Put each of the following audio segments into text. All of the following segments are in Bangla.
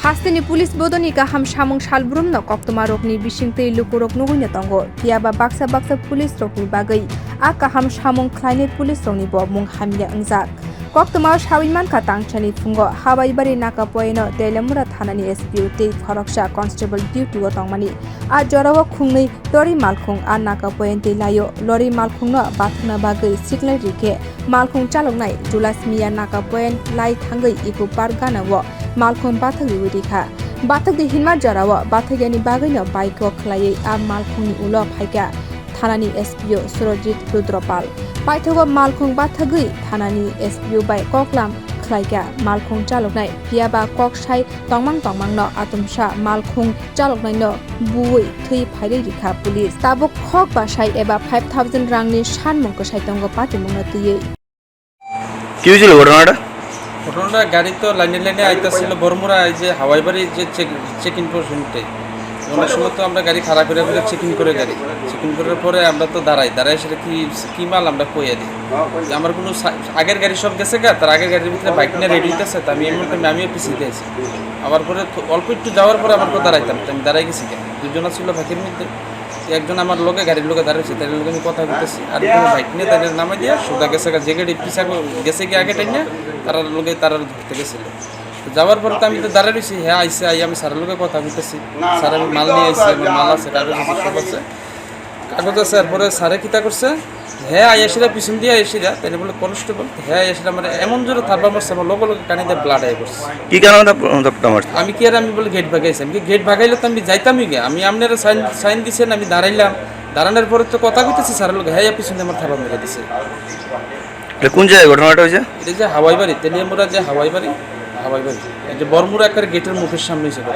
Hastini pulis bodoni gaham samung salbrumno koktoma rokni bisingtei lukurok nugunya tongo tiaba baksa pulis rokni bagai a gaham samung khlainai pulis rokni bo mung hamya angjak koktoma sawiman ka tangchani fungo hawaibari naka poino Teilamura thanani SPO tei khoroksa constable duty go tongmani a jorawo khungnei tori malkhung a naka poin tei layo lori malkhungno bathna bagai signal rike malkhung chaloknai Julasmiya naka poin lai thangai iku parganawo malkhung bathagi widikha bathagi hinma jorawo bathagani bagaino baiko khlai a malkhungni ulo phaika thanani SPO Surojit Rudropal paithogo malkhung bathagi thanani SPO bai koklam khlaika malkhung chaloknai piaba koksai tongmangno atumsa malkhung chaloknai no buwi thui phaire rikha police tabuk khok basai eba 5000 rangni sanmung ko saitongo patimungna tuye কি হয়েছিল ঘটনাটা? ঘটনাটা গাড়ি তো লাইনে আইতাছিল বরমুরা এই যে হাওয়াইবাড়ি যে চেক ইন পয়েন্টে অনেক সময় তো আমরা গাড়ি খারাপ করে চেক ইন করার পরে আমরা তো দাঁড়াই সেটা কি মাল আমরা কইয়া দিই আমার কোনো আগের গাড়ি সব গেছে গা তার আগের গাড়ির ভিতরে বাইক নিয়ে রেডি হইতেছে তো আমি এমন টাইমে আমিও পিছিয়ে আছি আবার পরে অল্প একটু যাওয়ার পরে আমার তো দাঁড়াইতাম আমি দাঁড়াই গেছি কেন দুজন ছিল বাইকের মধ্যে একজন আমার গাড়ির লোকে দাঁড়িয়েছে তাদের লোকে আমি কথা বলতেছি আর বাইক নিয়ে তাদের নামে দিয়ে সোজা গেছে যে গাড়ি পিছা গেছে কি আগে টাইম না তারা ধরতে গেছিল যাওয়ার পরে তো আমি তো দাঁড়িয়ে রয়েছি হ্যাঁ আইসে আমি স্যারের লোকে কথা বলতেছি স্যার আমি মাল নিয়ে আসছি মাল আছে কাগজ আছে এরপরে স্যারে কিতা করছে হ্যাঁ আইসিরা পিছন দিয়ে আইসিরা তাই বলে কনস্টেবল হ্যাঁ আইসিরা মানে এমন জোরে থারবার মারছে আমার লোক কানিতে ব্লাড আই করছে কি কারণে আমি কি আর আমি বলে গেট ভাগাইছি আমি গেট ভাগাইলে তো আমি যাইতামই গে আমি আপনারা সাইন দিছেন আমি দাঁড়াইলাম দাঁড়ানোর পরে তো কথা কইতেছি স্যারের লোক হ্যাঁ পিছন দিয়ে আমার থারবার মেরে দিছে কোন জায়গায় ঘটনাটা হয়েছে? এটা যে হাওয়াইবাড়ি তেলিয়ামুড়া যে হাওয়াইবাড়ি এই যে বরমুড়া একটা গেটের মুখের সামনে ছিল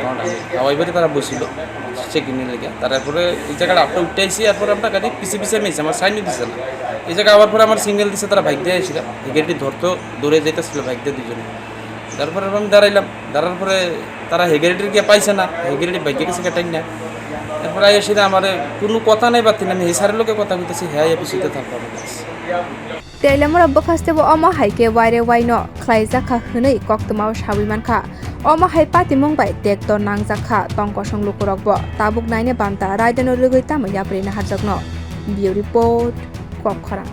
হাওয়াইবাড়ি তারা বসছিল চেকিংয়ের লেগে তারপরে এই জায়গাটা আপটা উঠে আইসি এরপরে আমরা গাড়ি পিছিয়ে মেয়েছি আমার সাইনই দিচ্ছে না এই জায়গায় আবার পরে আমার সিঙ্গেল দিচ্ছে তারা বাইক দিয়ে আসছিল এই গাড়িটি ধরতো দৌড়ে যেতেছিল বাইক দিয়ে দুজনে তারপরে আমি দাঁড়ার পরে তারা হেগারিটির গিয়ে পাইছে না হেগারিটি বাইকে গেছে কেটাই না তারপরে এসে আমার কোনো কথা নেই পারতি না আমি এই সারের লোকে কথা বলতেছি হ্যাঁ পিছিয়ে থাকবো আমার কাছে Teilamura bokastebo omo haike waire waino khlaijaka hwnei koktoma sawimankha omo hai patimung bai tekto nangjakha tongkosong lukurokbo tabuk naine banta raidano lugoi tamya prena hajakno bio report kokkhara